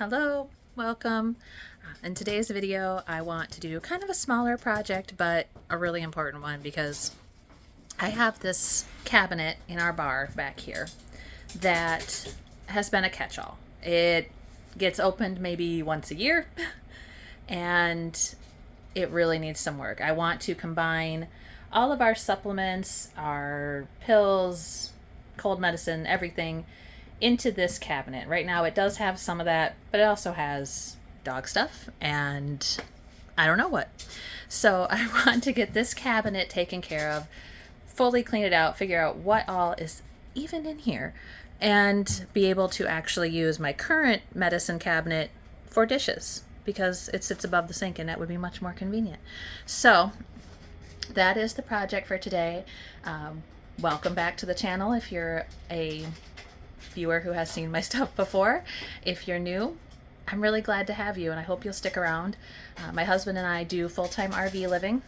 Hello, welcome. In today's video, I want to do kind of a smaller project, but a really important one because I have this cabinet in our bar back here that has been a catch-all. It gets opened maybe once a year and it really needs some work. I want to combine all of our supplements, our pills, cold medicine, everything into this cabinet. Right now it does have some of that, but it also has dog stuff and I don't know what. So I want to get this cabinet taken care of, fully clean it out, figure out what all is even in here, and be able to actually use my current medicine cabinet for dishes because it sits above the sink and that would be much more convenient. So that is the project for today. Welcome back to the channel if you're a viewer who has seen my stuff before. If you're new, I'm really glad to have you and I hope you'll stick around. My husband and I do full-time RV living.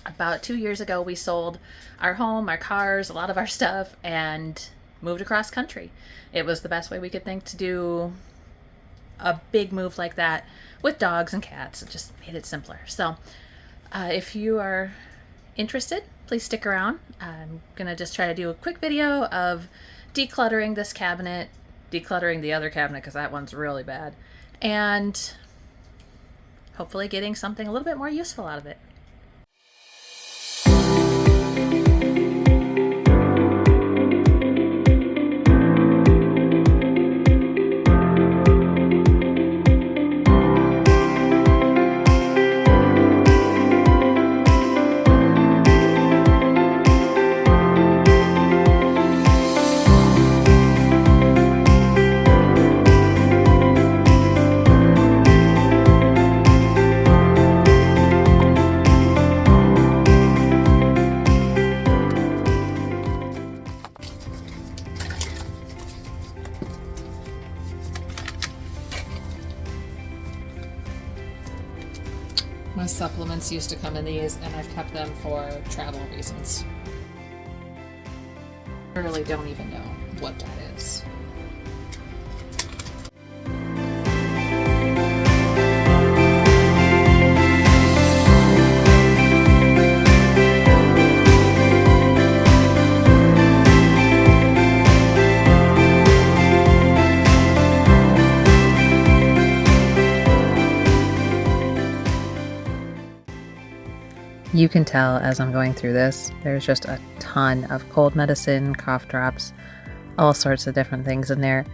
About 2 years ago we sold our home, our cars, a lot of our stuff, and moved across country. It was the best way we could think to do a big move like that with dogs and cats. It just made it simpler. So if you are interested, please stick around. I'm gonna just try to do a quick video of decluttering this cabinet, decluttering the other cabinet because that one's really bad, and hopefully getting something a little bit more useful out of it. My supplements used to come in these, and I've kept them for travel reasons. I really don't even know what that is. You can tell as I'm going through this, there's just a ton of cold medicine, cough drops, all sorts of different things in there,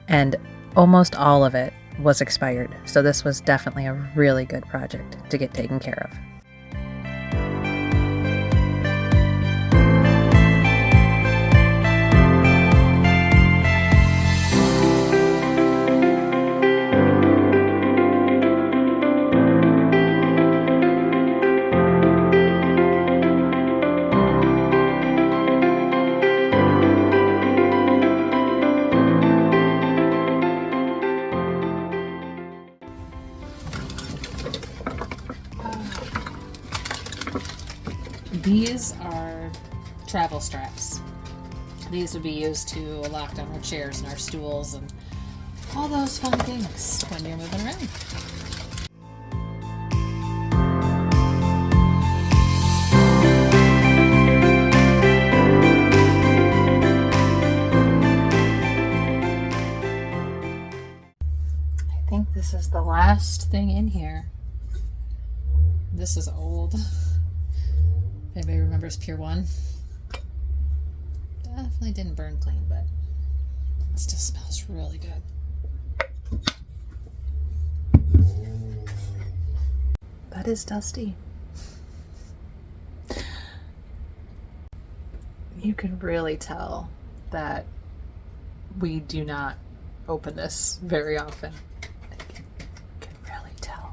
and almost all of it was expired. So this was definitely a really good project to get taken care of. These are travel straps. These would be used to lock down our chairs and our stools and all those fun things when you're moving around. I think this is the last thing in here. This is old. Anybody remembers Pier 1? Definitely didn't burn clean, but it still smells really good. That is dusty. You can really tell that we do not open this very often. You can really tell.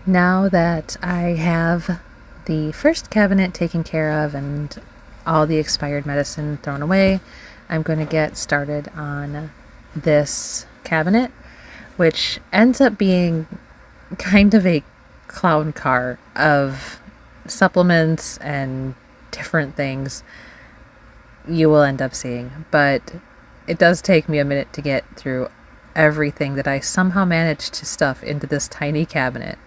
Now that I have the first cabinet taken care of and all the expired medicine thrown away, I'm going to get started on this cabinet, which ends up being kind of a clown car of supplements and different things you will end up seeing. But it does take me a minute to get through everything that I somehow managed to stuff into this tiny cabinet.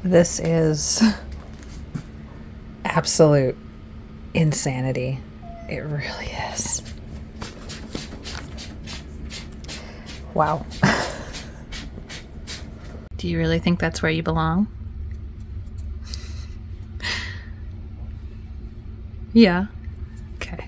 This is absolute insanity. It really is. Wow. Do you really think that's where you belong? Yeah. Okay.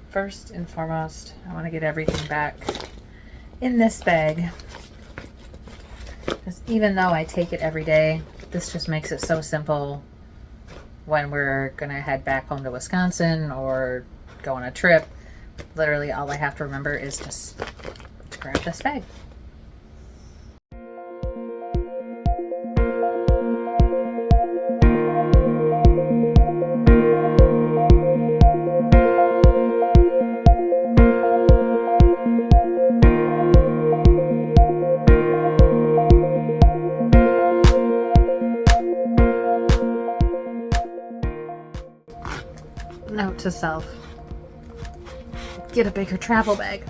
First and foremost, I want to get everything back in this bag. Because even though I take it every day, this just makes it so simple when we're going to head back home to Wisconsin or go on a trip. Literally all I have to remember is just to grab this bag. Note to self, get a bigger travel bag.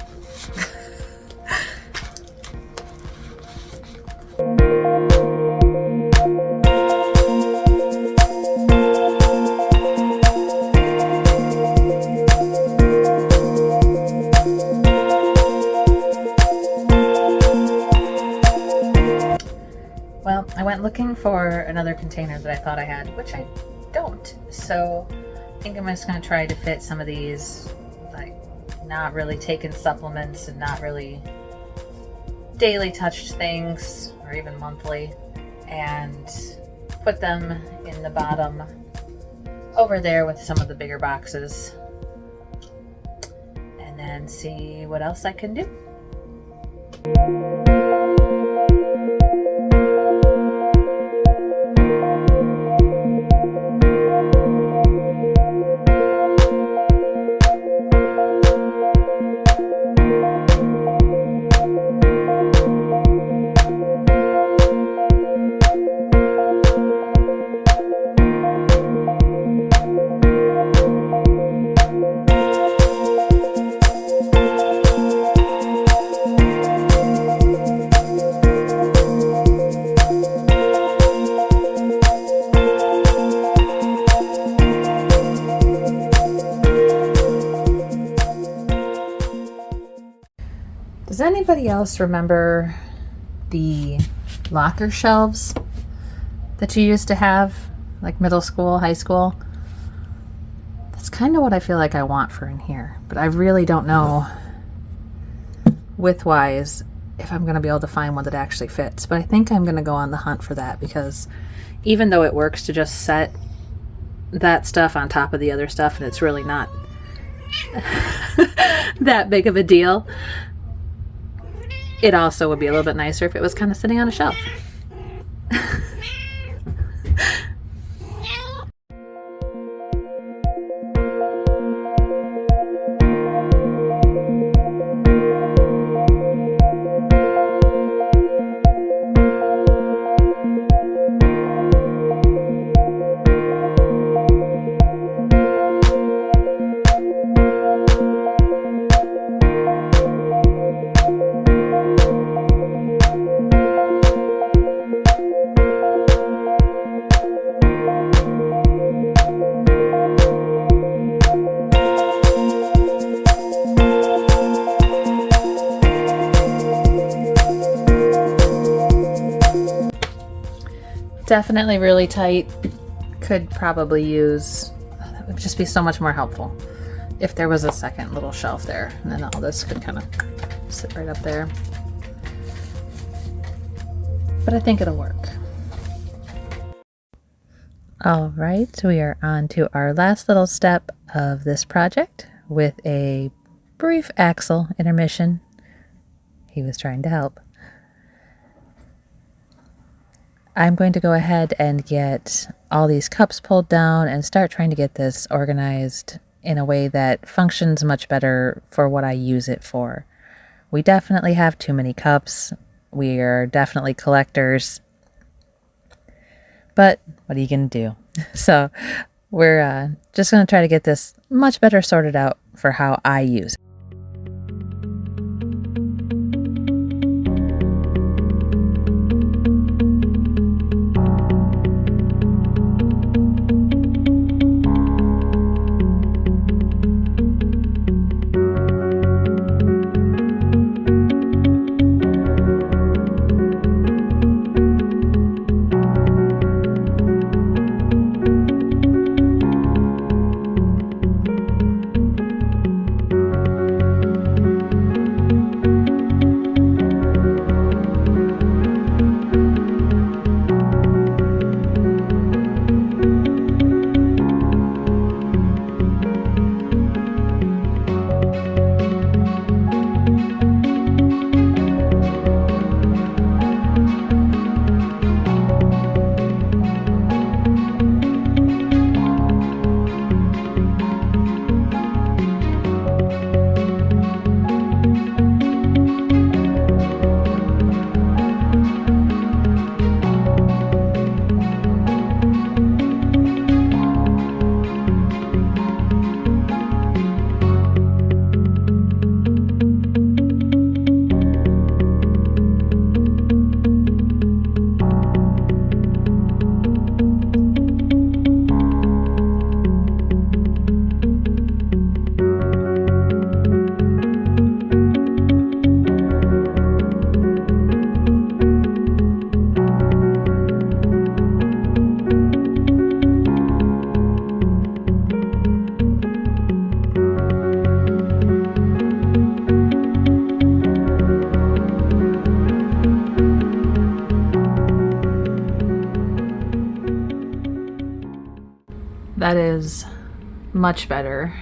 Well, I went looking for another container that I thought I had, which I don't. So I think I'm just going to try to fit some of these not really taken supplements and not really daily touched things or even monthly, and put them in the bottom over there with some of the bigger boxes, and then see what else I can do. Does anybody else remember the locker shelves that you used to have, like middle school, high school? That's kind of what I feel like I want for in here, but I really don't know width-wise if I'm going to be able to find one that actually fits. But I think I'm going to go on the hunt for that, because even though it works to just set that stuff on top of the other stuff, and it's really not that big of a deal, it also would be a little bit nicer if it was kind of sitting on a shelf. Definitely really tight. Could probably use, it would just be so much more helpful if there was a second little shelf there, and then all this could kind of sit right up there. But I think it'll work. All right, so we are on to our last little step of this project with a brief Axel intermission. He was trying to help. I'm going to go ahead and get all these cups pulled down and start trying to get this organized in a way that functions much better for what I use it for. We definitely have too many cups. We are definitely collectors. But what are you going to do? So we're just going to try to get this much better sorted out for how I use it. That is much better.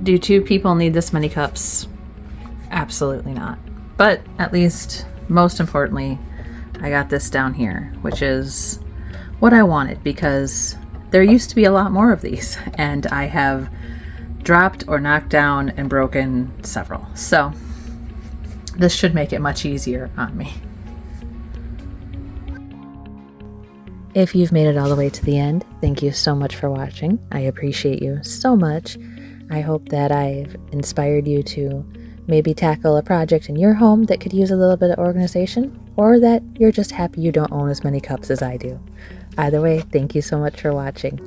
Do 2 people need this many cups? Absolutely not. But at least, most importantly, I got this down here, which is what I wanted, because there used to be a lot more of these, and I have dropped or knocked down and broken several. So this should make it much easier on me. If you've made it all the way to the end, thank you so much for watching. I appreciate you so much. I hope that I've inspired you to maybe tackle a project in your home that could use a little bit of organization, or that you're just happy you don't own as many cups as I do. Either way, thank you so much for watching.